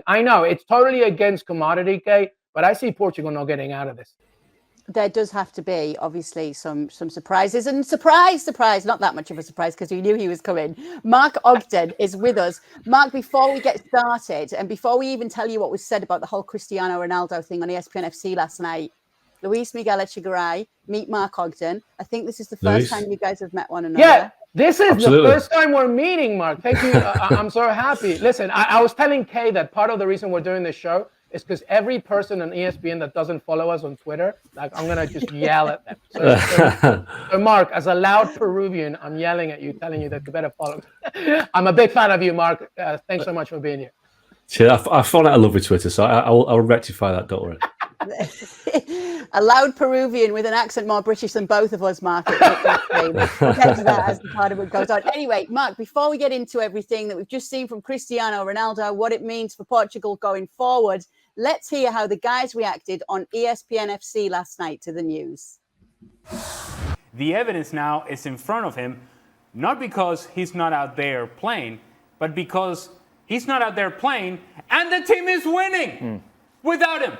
I know it's totally against commodity, Kate, but I see Portugal not getting out of this. There does have to be, obviously, some surprises. And surprise, not that much of a surprise because we knew he was coming. Mark Ogden is with us. Mark, before we get started and before we even tell you what was said about the whole Cristiano Ronaldo thing on ESPN FC last night, Luis Miguel Echegaray, meet Mark Ogden. I think this is the first time you guys have met one another. Yeah, this is the first time we're meeting, Mark. Thank you. I'm so happy. Listen, I was telling Kay that part of the reason we're doing this show is because every person on ESPN that doesn't follow us on Twitter, like I'm going to just yell at them. So, Mark, as a loud Peruvian, I'm yelling at you, telling you that you better follow. I'm a big fan of you, Mark. Thanks so much for being here. Yeah, I found out I love your Twitter, so I'll rectify that, don't worry. A loud Peruvian with an accent more British than both of us, Mark. We'll get to that as part of what goes on. Anyway, Mark, before we get into everything that we've just seen from Cristiano Ronaldo, what it means for Portugal going forward, let's hear how the guys reacted on ESPN FC last night to the news. The evidence now is in front of him, not because he's not out there playing, but because he's not out there playing and the team is winning without him.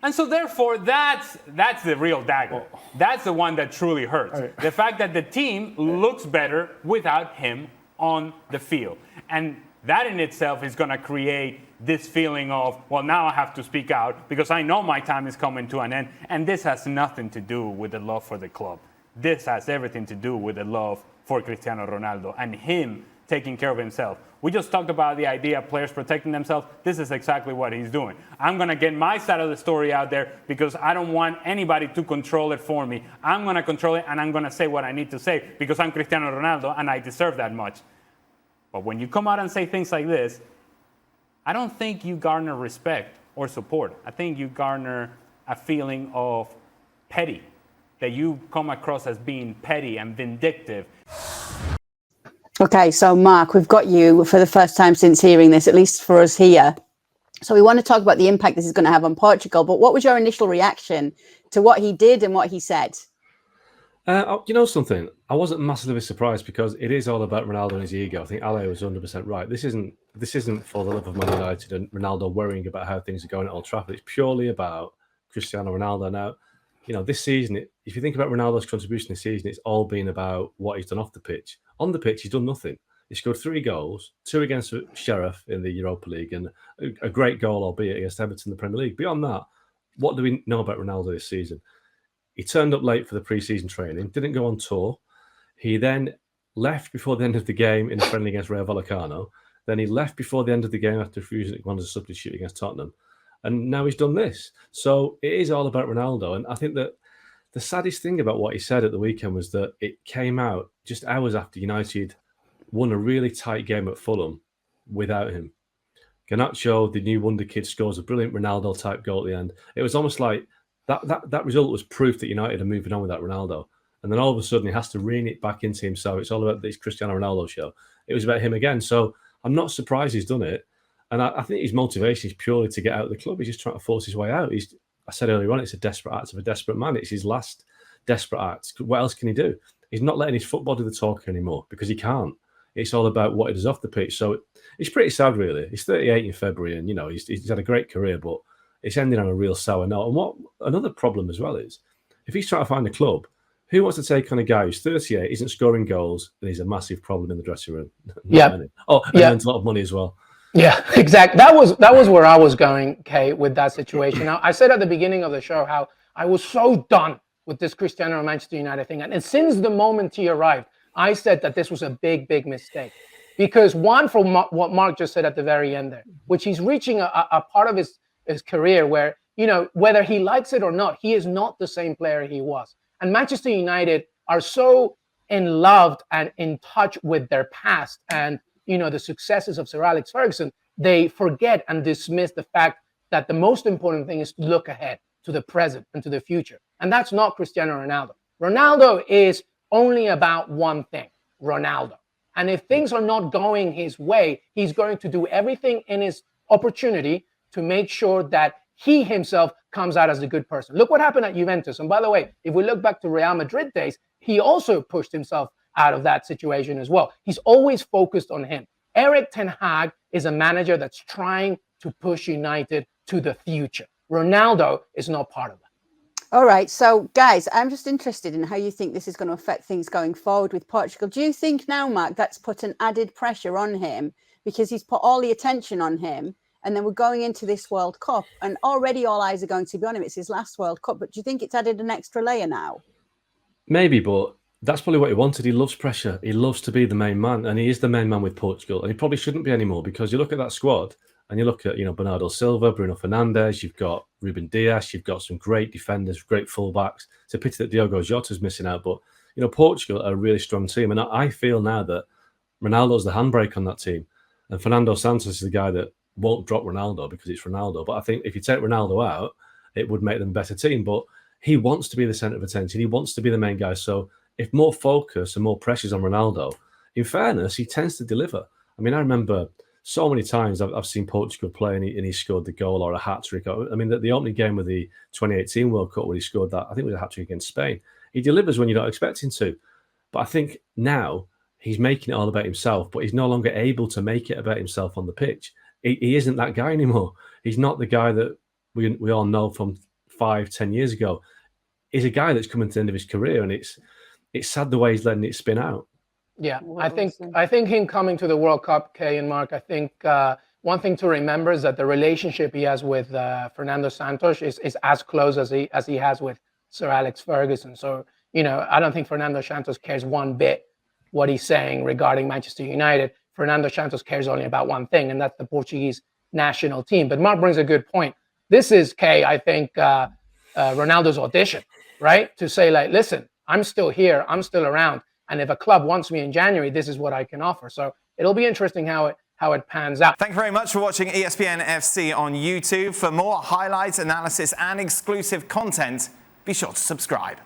And so therefore, that's the real dagger. That's the one that truly hurts. Right. The fact that the team looks better without him on the field. And that in itself is going to create this feeling of, well, now I have to speak out because I know my time is coming to an end. And this has nothing to do with the love for the club. This has everything to do with the love for Cristiano Ronaldo and him taking care of himself. We just talked about the idea of players protecting themselves. This is exactly what he's doing. I'm going to get my side of the story out there because I don't want anybody to control it for me. I'm going to control it and I'm going to say what I need to say because I'm Cristiano Ronaldo and I deserve that much. But when you come out and say things like this, I don't think you garner respect or support. I think you garner a feeling of petty, that you come across as being petty and vindictive. Okay, so Mark, we've got you for the first time since hearing this, at least for us here. So we want to talk about the impact this is going to have on Portugal, but what was your initial reaction to what he did and what he said? You know something? I wasn't massively surprised because it is all about Ronaldo and his ego. I think Ale was 100% right. This isn't for the love of Man United and Ronaldo worrying about how things are going at Old Trafford. It's purely about Cristiano Ronaldo. Now, you know, this season, if you think about Ronaldo's contribution this season, it's all been about what he's done off the pitch. On the pitch, he's done nothing. He scored 3 goals, 2 against Sheriff in the Europa League, and a great goal, albeit against Everton in the Premier League. Beyond that, what do we know about Ronaldo this season? He turned up late for the pre-season training, didn't go on tour. He then left before the end of the game in a friendly against Rayo Vallecano. Then he left before the end of the game after refusing to go on as a substitute against Tottenham. And now he's done this. So it is all about Ronaldo. And I think that the saddest thing about what he said at the weekend was that it came out just hours after United won a really tight game at Fulham without him. Garnacho, the new wonder kid, scores a brilliant Ronaldo-type goal at the end. It was almost like that result was proof that United are moving on without Ronaldo. And then all of a sudden he has to rein it back into himself. It's all about this Cristiano Ronaldo show. It was about him again. So I'm not surprised he's done it. And I think his motivation is purely to get out of the club. He's just trying to force his way out. I said earlier on, it's a desperate act of a desperate man. It's his last desperate act. What else can he do? He's not letting his football do the talking anymore because he can't. It's all about what he does off the pitch. So it's pretty sad, really. He's 38 in February and, you know, he's had a great career, but it's ending on a real sour note. And what another problem as well is, if he's trying to find a club, who wants to take on a guy who's 38, isn't scoring goals, and he's a massive problem in the dressing room? Yeah. Oh, and earns a lot of money as well. Yeah, exactly. That was where I was going, Kay, with that situation. Now, I said at the beginning of the show how I was so done with this Cristiano Manchester United thing. And since the moment he arrived, I said that this was a big, big mistake. Because one, from what Mark just said at the very end there, which he's reaching a part of his career where, you know, whether he likes it or not, he is not the same player he was. And Manchester United are so in love and in touch with their past and, you know, the successes of Sir Alex Ferguson, they forget and dismiss the fact that the most important thing is to look ahead to the present and to the future. And that's not Cristiano Ronaldo. Ronaldo is only about one thing, Ronaldo. And if things are not going his way, he's going to do everything in his opportunity to make sure that he himself comes out as a good person. Look what happened at Juventus. And by the way, if we look back to Real Madrid days, he also pushed himself out of that situation as well. He's always focused on him. Erik Ten Hag is a manager that's trying to push United to the future. Ronaldo is not part of that. All right. So, guys, I'm just interested in how you think this is going to affect things going forward with Portugal. Do you think now, Mark, that's put an added pressure on him because he's put all the attention on him? And then we're going into this World Cup, and already all eyes are going to be on him. It's his last World Cup. But do you think it's added an extra layer now? Maybe, but that's probably what he wanted. He loves pressure. He loves to be the main man, and he is the main man with Portugal. And he probably shouldn't be anymore, because you look at that squad and you look at, Bernardo Silva, Bruno Fernandes, you've got Ruben Dias, you've got some great defenders, great fullbacks. It's a pity that Diogo Jota's missing out, but Portugal are a really strong team, and I feel now that Ronaldo's the handbrake on that team, and Fernando Santos is the guy that won't drop Ronaldo because it's Ronaldo. But I think if you take Ronaldo out, it would make them a better team. But he wants to be the centre of attention. He wants to be the main guy. So if more focus and more pressure's on Ronaldo, in fairness, he tends to deliver. I mean, I remember so many times I've seen Portugal play and he scored the goal or a hat-trick. I mean, the opening game of the 2018 World Cup where he scored that, I think it was a hat-trick against Spain. He delivers when you don't expect him to. But I think now he's making it all about himself, but he's no longer able to make it about himself on the pitch. He isn't that guy anymore. He's not the guy that we all know from 5-10 years ago. He's a guy that's coming to the end of his career, and it's sad the way he's letting it spin out. Yeah, I think him coming to the World Cup, Kay and Mark, I think one thing to remember is that the relationship he has with Fernando Santos is as close as he has with Sir Alex Ferguson. So, I don't think Fernando Santos cares one bit what he's saying regarding Manchester United. Fernando Santos cares only about one thing, and that's the Portuguese national team. But Mark brings a good point. This is, Kay, I think, Ronaldo's audition, right? To say, like, listen, I'm still here, I'm still around, and if a club wants me in January, this is what I can offer. So it'll be interesting how it pans out. Thank you very much for watching ESPN FC on YouTube. For more highlights, analysis, and exclusive content, be sure to subscribe.